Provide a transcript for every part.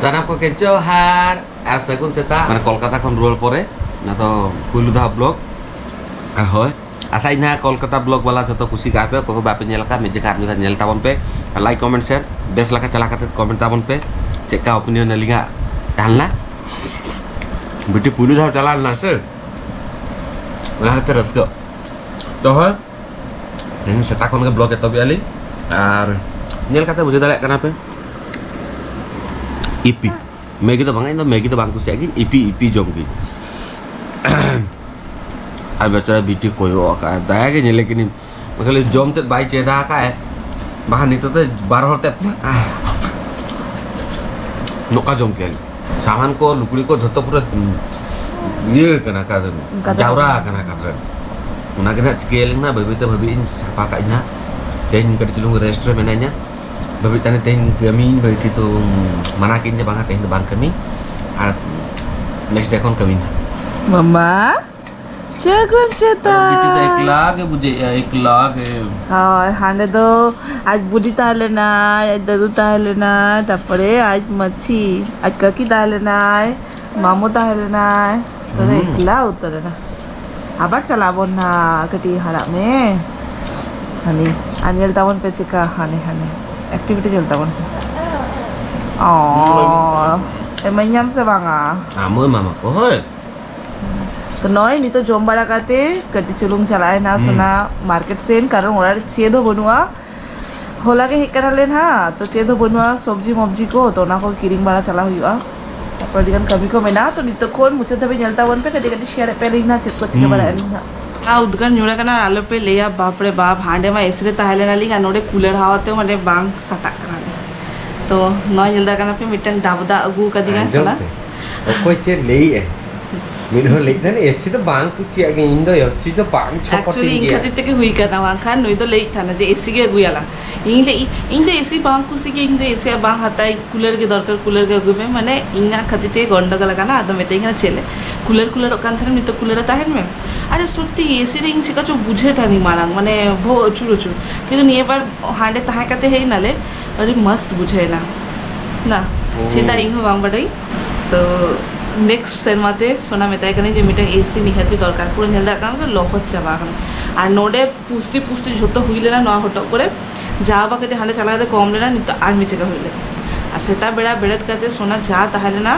Sana ko ke Johar sagun seta mane Kolkata khon rual pore na to pulu da blog hoy asai na Kolkata blog wala joto kusi ka pe ko bape nyel ka meje ka nyel tabon pe like comment share bes laka chala ka comment tabon pe cek ka opinion nalinga dalna beti pulu da chala na se wala terus ko to hoy ini seta khon ke blog to biali ar nyel kata buje dalek kenapa ipi Maggi तो बंगा Maggi तो बांग कुछ EP जोंगी अब बेचारा BT कोई वो का दाया के नहीं लेकिन मतलब जोम ते बाई चेदा का है बाहर नहीं तो 12 होते नोका जोम के सामान को लुकड़ी को झोतो पूरा ये कना का जावरा कना का उना के ना स्केल ना बबी इन सापा का इना देन कर चलूंगा रेस्टोरेंट में ना Babi tanya teh kami bagi itu mana kinnya banget teh bang kami, next day kon kami. Mama, jagun ceta. Itu ikhlas ke budi ya ikhlas ke. हाँ हाने तो आज बुढ़ी ताले ना आज दादू ताले ना तपरे आज मच्छी आज काकी ताले ना मामू ताले ना तो इखला उतर ना अब चला बोलना कटी हरा में हनी अनिल तावन पे चिका हने एक्टिविटी चलता बन एमएनएम से बांगा आमो मामा ओए तो नॉय नहीं तो जोम बड़ा काते कटी चुलुंग चलाए ना सुना मार्केट सेन कारण ओरा चेदो बनुआ होला के हिकरा लेन हा तो चेदो बनुआ सब्जी मब्जी को तो ना को किरिंग बड़ा चला हुआ पर दिगन कभी को में ना तो नहीं तो कौन मुझे तभी चलता बन पे कटी शेयर पे लेना चित को चिके बड़ा लेना आ उदगन जुड़ा कना आलो पे लेया बाप रे बाप हांडे मा एसरे ताहले ना लिंगा नोडे कूलर हावते माने बांग सटा कना तो नॉय जल्दा कना पे मिटंग डाबदा अगू कदिगा सला कोई चेर लेई है मिनो लेई था एसी तो बांग कुछ आगे इंदो यची तो बांग छोपटी एक्चुअली इन खातिर तक हुई का ना खान नोई तो लेई था ना जे एसी के गुयाला इन दे एसी बांग कुसी के इन दे एसी बांग हाता कूलर के दरकार कूलर के अगू में माने इना खातिर ते गंडगोल काना आदम मेते इना चले कूलर कान थाने नि तो कूलर ताहेन में अरे सत्यि एसी रिंग चिका जो बुझे था नहीं मारांग माने भो चुरो किंतु निये बार हांडे ताहे काते हे नाले अरे मस्त बुझे ना सीधा इंग बांग बड़ई तो नेक्स्ट सेरमाते सोना मेताय कने जे मिटा एसी निहाती दरकार पुरो नेलदा काम तो लखत चाबा और नोडे पुष्टि झोतो हुईले ना नवा हटक करे जाबा कटे हाले चलाते कम लेना नित आर मिचेका हुईले और सेता बेड़ा बेड़त काते सोना जा ताहले ना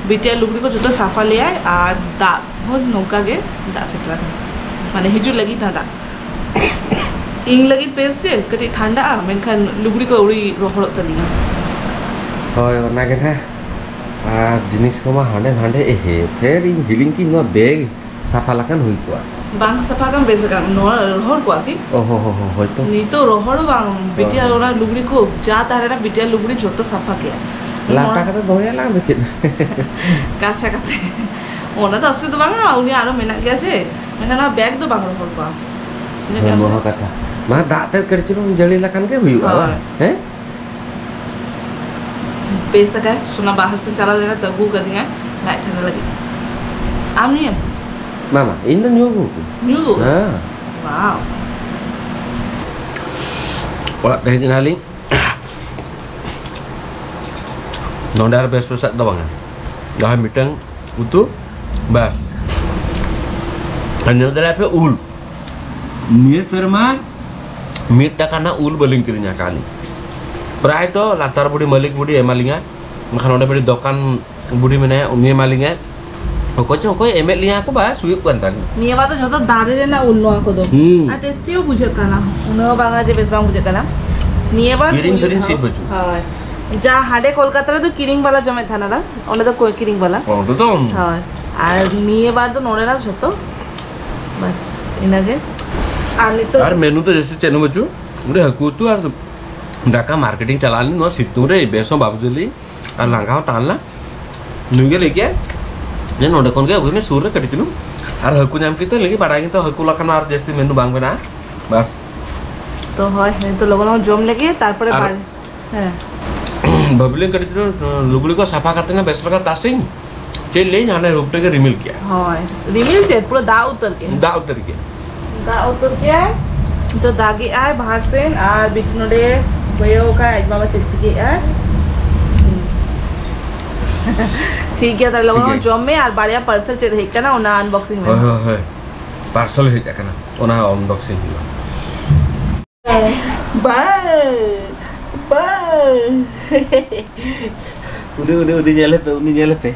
बिटिया लुगड़ी को झोतो साफा ले आए और दा बहुत नौका के दा सेटला माने हिजु लगी था दा इंग लगी पेस से कटे ठंडा मेनखान लुगड़ी को उड़ी रोहड़ चली होय ना के था जिनिस को मा हांडे हे फेर इन हिलिंग की नो बैग साफा लकन हुई को बांग सफा कम बेस का रोहड़ को आकी ओहो हो तो नी तो रोहड़ बांग बिटिया ओना लुगड़ी को जा तारे ना बिटिया लुगड़ी झोतो साफा किया लाटा का तो दोया ला बेचिन काचा काते ओना तो असली तो बांगा उनी आरो मेना गया से मेना ना बैग तो बांग रोहड़ को मोह कथा मा दाते करचिनो जड़ी लकन के हुई हैं पैसा का सोना बाहर से चला लेना तगू कर दिया लाइट ठंडा लगी आम नहीं है मामा इन द न्यू हां wow Wala dahil dinali nondar bes pusat doang dah mitang utuh bas hanya dari apa ul nih firman mita karena ul baling kirinya kali प्राय तो लातार बुढ़ी मलिक बुढ़ी एमालिंगा मखान ओडे बड़ी दुकान बुढ़ी में नया उन्हीं एमालिंगा कोई एमएल लिया को बास हुई कुंतन निया बात जो तो दारे रे ना उन्नो को दो आ टेस्टी हो बुझे काना उन्नो बांगा जे बेस बांग बुझे काना निया बात किरिंग सीट बचू हां जा हाडे कोलकाता रे तो किरिंग वाला जमे था ना ओने तो कोई किरिंग वाला तो हां आ निया बात तो नोडे ना छतो बस इनागे आनी तो यार मेनू तो जैसे चेनु बचू उरे हकू तू यार डाका मार्केटिंग चला ली नो सितू रे बेसो बाबूजली और लंगाओ तानला नुगे लेके ने नोडे कोन के उगने सूर रे कटिनु और हकू नाम की तो लेके बड़ागी तो हकू लखन और जैसे मेनू बांग बना बस तो হয় তো লগলো জম লাগে তারপরে হ্যাঁ बबलिंग कटिनु लुगली को साफा करते ना बेस लगा तासिंग चल ले जाने रूपटे के रिमिल किया হয় रिमिल से पूरा दा उतर के तो दागी आए बाहर से और बिटनोडे भयो का आज बाबा चिचिके आए ठीक है ताले ठीक लोगों है। जॉब में और बारिया पार्सल चेक है क्या ना उना अनबॉक्सिंग होय में होय होय पार्सल हे जाकना ओना अनबॉक्सिंग बाय बाय उनी nyele pe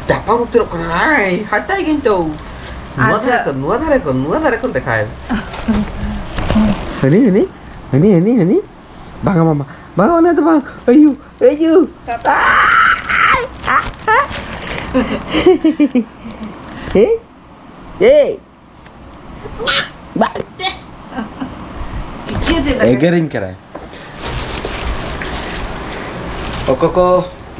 Dapat utir kan ai hatai gitu nuwa dhare kon dekhai ini bang mama bang ona to bang ayu Egerin kara Okoko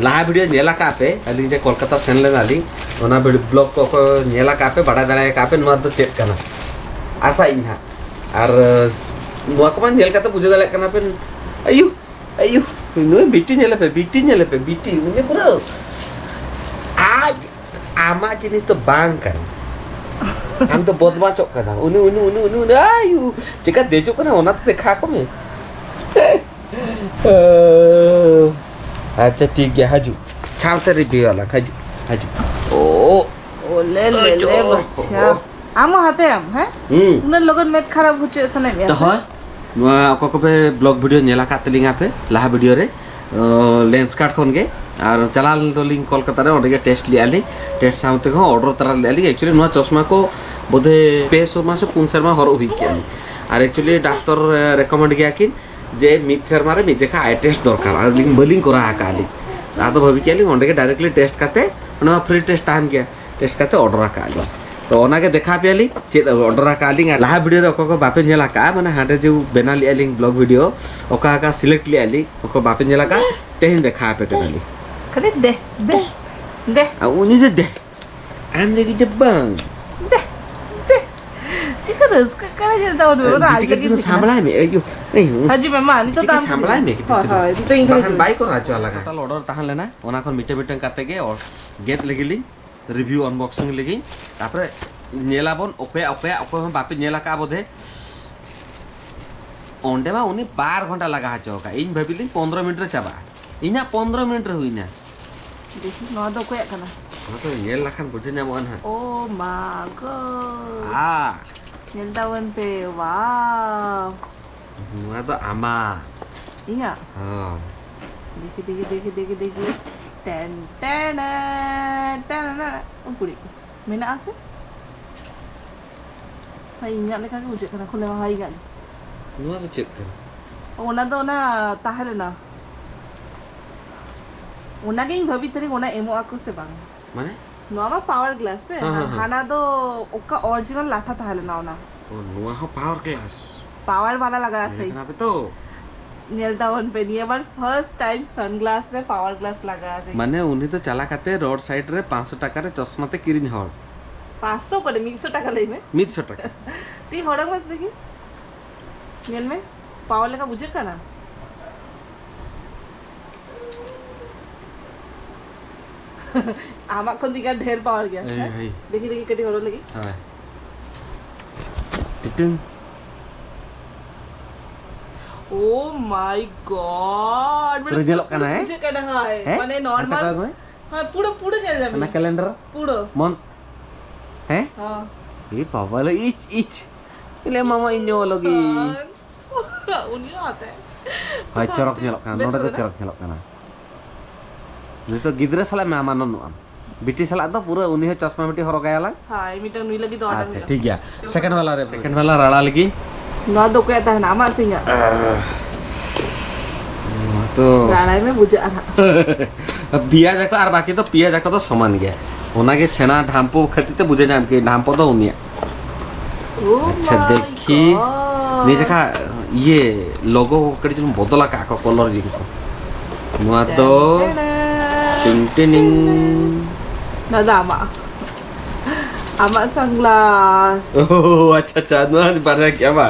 laha video nyela kape ali je Kolkata sen le nali ona video blog ko nyela kape bada dala kape nuwa to check kana asa inha ar nuwa ko man nyel kata bujhe dala kana pen ayu nu biti nyele pe biti unye pura aj ama jinis to bang kan am to bodba chok kana unu ayu jika dejo kana ona to dekha ko me अच्छा ठीक है हजू छावते review वाला हजू ओ ले बच्चा आम हाते आम है उन लोगन में खराब होचे सने में तो है को पे ब्लॉग वीडियो नेला कातलिंग पे लाहा वीडियो रे लेंस कार्ड खन गे और चलाल तो लिंक कोलकाता रे ओडे टेस्ट लियाली टेस्ट सामते को ऑर्डर तरा लियाली एक्चुअली नुआ चश्मा को बोधे पे शर्मा से पुन शर्मा हर हुई कियाली और एक्चुअली डॉक्टर रेकमेंड किया कि जे मिड शर्मा रे मिजेका आई टेस्ट दरकार और लिंक बलिंग करा आकाली आ तो भाभी केली ओंडे के डायरेक्टली टेस्ट करते ओना फ्री टेस्ट टाइम के टेस्ट करते ऑर्डर आकाली तो ओना के देखा पेली चेत ऑर्डर आकाली लाहा वीडियो रे ओको बापे नेला का माने हांडे जे बेना लिया लिंक ब्लॉग वीडियो ओका का सिलेक्ट लिया ली ओको बापे नेला का तेहिन देखा पे कनाली खरे दे आ उनी दे आम लेगी जब्बन चिकन का जलता हो ना आज लगी सांभळाय में अयो नहीं हाजी मामा ani तो दाम सांभळाय में किती हां तो इंग्लिश बाहन बाई को राजो लगा टोटल ऑर्डर ताहन लेना ओना कोन मिटे मिटे काते के और गेट लेगिली रिव्यू अनबॉक्सिंग लेगी तापर नेला बन ओपे हम बापे नेला का बोधे ओंडे बा उनी 12 घंटा लगा चौका इन भाबिली 15 मिनट रे चाबा इना 15 मिनट रे हुइना देखि न दो कोया kana तो नेल लखन बुझे ना मन है ओ माय गॉड हां नेलदावन पे वाव नुआ तो आमा iya हां देखि टेन उपुरी मेना आसे भाई इnya लेखा के बुझे kana खुले हाई गान नुआ तो चेक कर ओना दो ना ताहले ना ओना के भाभी तरी ओना एमो आको से बांग माने नोमा पावर ग्लास से हाना दो ओका ओरिजिनल लाठा ताहले ना ओना ओ नुआ हो पावर ग्लास पावर वाला लगा थे लेकिन पे तो नेलदावन पे नहीं बार फर्स्ट टाइम सनग्लास रे पावर ग्लास लगा थे माने उन्हीं तो चला खाते रोड साइड रे 500 टाका रे चश्मा ते किरिन हर 500 करे 100 टाका लई में 100 टाका ती हड़क मत देखी नेल में पावर लेका बुझे का ना आमा को दिखा ढेर पावर गया देखी कटी हड़ो लगी हां टिटिंग ओ माय गॉड पूरा जेलक kana है बुझे का ना है माने नॉर्मल हां पूरा जेल जाबे ना कैलेंडर पूरा मंथ है हां ये पावर ले इच ले मामा इनो लगी उनी आता है हाय चरक जेलक kana नोडे तो चरक जेलक kana नहीं तो गिद्रे साला मैं मानो नु बिटी साला तो पूरा उन्हीं चश्मा मिटी हरो गयाला हां मीटर नुई लगी तो ऑर्डर अच्छा ठीक है सेकंड वाला राड़ा लगी ना दो कहता है नामा सिंगा तो राड़ा में बुझा रहा बिया जाको और बाकी तो पिया जाको तो समान गया ओना के सेना ढांपो खती तो बुझे जाम के ढांपो तो उनिया अच्छा देखी नहीं जका ये लोगो कड़ी जो बदला का कलर जिनको नुआ तो टिंग टिंग ना दामा आमा सनग्लास ओह अच्छा नुआ बारे क्या बा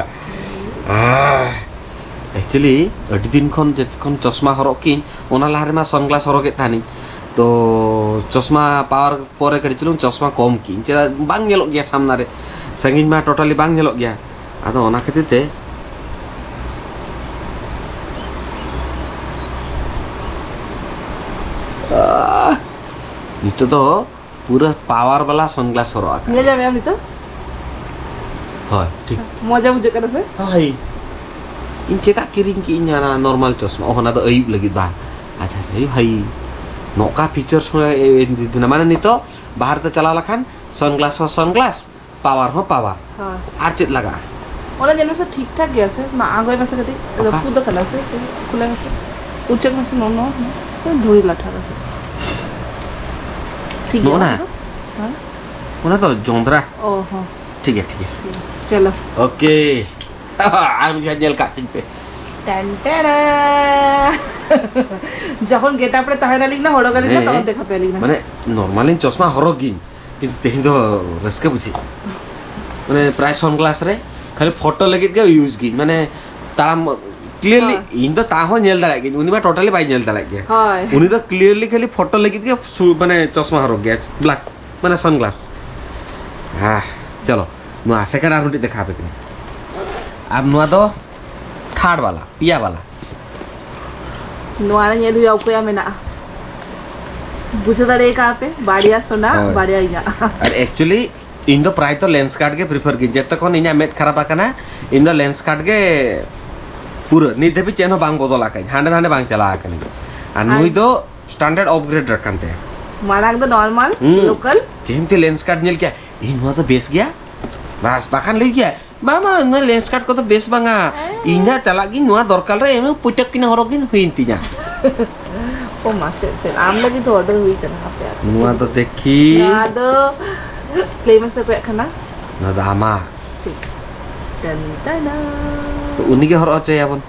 एक्चुअली अडी दिन खन चश्मा हरक की ओना लारे मा सनग्लास हरके थानी तो चश्मा पावर परे कड़ी चश्मा कम की चेदा बांग नेलो गया सामना रे संगिन मा टोटली बांग नेलो गया आदो ओना खातिर ते नितो तो पूरा पावर वाला सनग्लास हरो आका নিয়ে যাবে আমি তো হয় ঠিক মজা বুঝে কাছে hai inke ka kiring ki inya na normal chosma oh na to ayub lagi ba acha hai hai noka features na mana nito bahar te chala lakan sunglass ho sunglass power ho power হ্যাঁ ar chet laga ওরা যেন সব ঠিকঠাক গেছে মা আগে মাসে কতি রফু তো কালা আছে খুলে গেছে উচ্চক মাসে নো সব ধরি লাঠা আছে ঠিক নো না হ্যাঁ ওনা তো জংদরা ও হ্যাঁ ঠিক আছে চলো oke আমি জানিল কাটিং পে টান টাড়া যখন গেট আপরে তাহেরা লিখ না হড়গালি না তখন দেখা পেলি না মানে নরমালি চশমা হরগিন কিন্তু তেহিন তো রেস্কে বুঝি মানে প্রায় সনগ্লাস রে খালি ফটো লাগি কে ইউজ কি মানে তারা ক্লিয়ারলি ইন তো তা হয় নেল দাঁড়ায় উনি বা টোটালি বাই নেল দাঁড়ায় হয় উনি তো ক্লিয়ারলি খালি ফটো লাগি কে মানে চশমা হরগ গেছে ব্ল্যাক মানে সনগ্লাস হ্যাঁ চলো নো সেকেন্ড আর হুটি দেখা হবে अब नुआ तो थर्ड वाला पिया वाला नुआरा ये दुया को या में ना बुझे दरे कहां पे बाड़िया सोना बाड़िया इया और एक्चुअली इन दो प्राय तो लेंस कार्ड के प्रेफर की जब तक इना मेट खराब आकना इन दो लेंस कार्ड के पूरा निधे भी चेनो बांग बदला का हांडे हांडे बांग चला आकनी और नुई दो स्टैंडर्ड अपग्रेड रखनते माना तो नॉर्मल लोकल जेमते लेंस कार्ड नेल क्या इन हुआ तो बेस गया बस बाखान ले गया मामा न लेंस कार्ड को तो बेस बांगा इना चला गई नुआ दरकार रे एमे पुटक किना हरगिन हुइंतिना ओ मासे चल आम लगी तो ऑर्डर हुई तना आप यार नुआ तो देखी ना दो प्ले में से पे खाना ना दामा ठीक टन टना तो उन्हीं के हर अच्छे याबन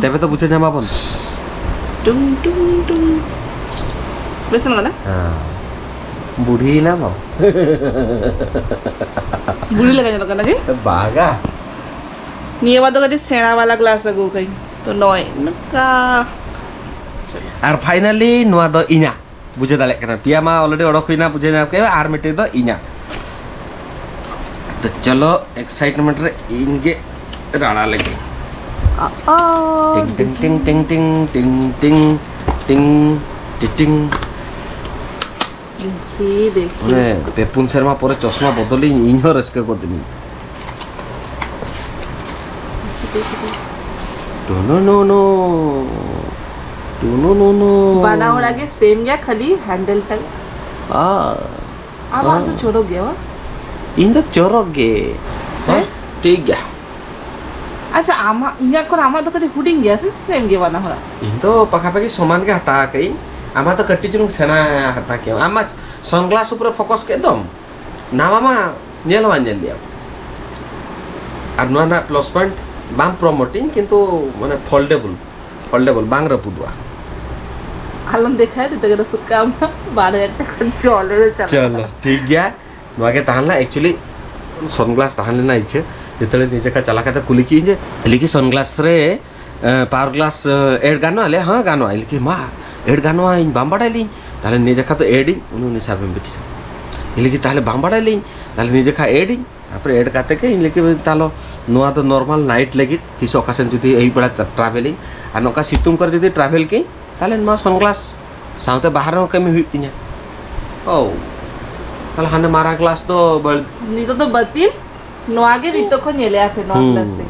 तबे तो पूछे जामा बन टुम टुम टुम बेसन ना हां बूढ़ी ना बा बुरी लगा जन लगा बागा निये वाला गडी सेना वाला ग्लास गो कहीं तो नॉय नका और फाइनली नुआ दो इना बुझे दाले कना पिया मा ऑलरेडी ऑर्डर हुई ना बुझे ना के आर मिटे दो इना तो चलो एक्साइटमेंट रे इनके राणा लगे टिंग टिंग टिंग टिंग टिंग टिंग टिंग टिंग टिंग देखी মানে পেপুন শর্মা পরে চশমা বদলি ইনহো রসকে কদিনি no no no no no no बनावड़ आगे सेम या खाली हैंडल तक अब तो छोड़ो गया वा इन तो चोरो गे हैं ठीक गया अच्छा आमा इना को आमा तो कटी हुडिंग गया से सेम गे बना होला इन तो पका पकी समान के हटा कई आमा तो कट्टी जुंग सेना हता के आमा सनग्लास ऊपर फोकस के दम ना मामा नेलवा नेल दिया আর না প্লাস পয়েন্ট বাম প্রমোটিং কিন্তু মানে ফোল্ডেবল বাং রপুদवा आलम देखा है तो खुद काम 12000 টাকা চলে चलो ठीक गया नोगे ताहला एक्चुअली सनग्लास ताहले ना इच्छे जेतले निजे का चला का कुली की जे लिखि सनग्लास रे पावर ग्लास एड गानो आले हां गानो आले कि मा एड गानो इन बामबाडाली ताहले निजे का तो एडिंग उनु हिसाब में बिटिसा लिखि ताहले बामबाडाली ताहले निजे का एडिंग après एड काते के इन लिखि तालो नोआ तो नॉर्मल नाइट लगी किस ओकेशन जदी एई बड़ा ट्रैवलिंग आ नोका सितुम कर जदी ट्रैवल की ताले मा सनग्लास साउते बाहर कमी हुई तिना ओ ताले हाने मारा ग्लास तो नितो तो बत्ती नोआगे नितो को नेले आफे नो ग्लास दे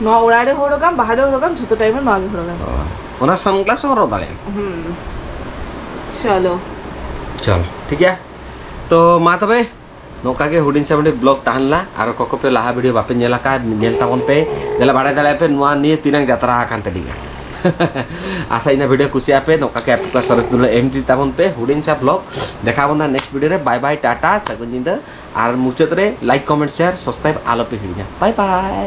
नो उड़ाड़े होड़गाम बाहरे होड़गाम छतो टाइम में नोआगे होड़गाम ओना सनग्लास और दाले चलो चल ठीक है तो मा तबे नोका के हुडिन सामने ब्लॉग ताहनला आरो कोको पे लाहा वीडियो बापे नेला का नेल तावन पे देला बाडा दला पे नुआ निये तिनांग यात्रा आकान तडिगा आशा इना वीडियो कुसी आपे नोका के आपका सरस दुला एमटी तावन पे हुडिन सा ब्लॉग देखाबो ना नेक्स्ट वीडियो रे बाय बाय टाटा सगुन जिंदा आर मुचत रे लाइक कमेंट शेयर सब्सक्राइब आलो पे हिडिया बाय बाय।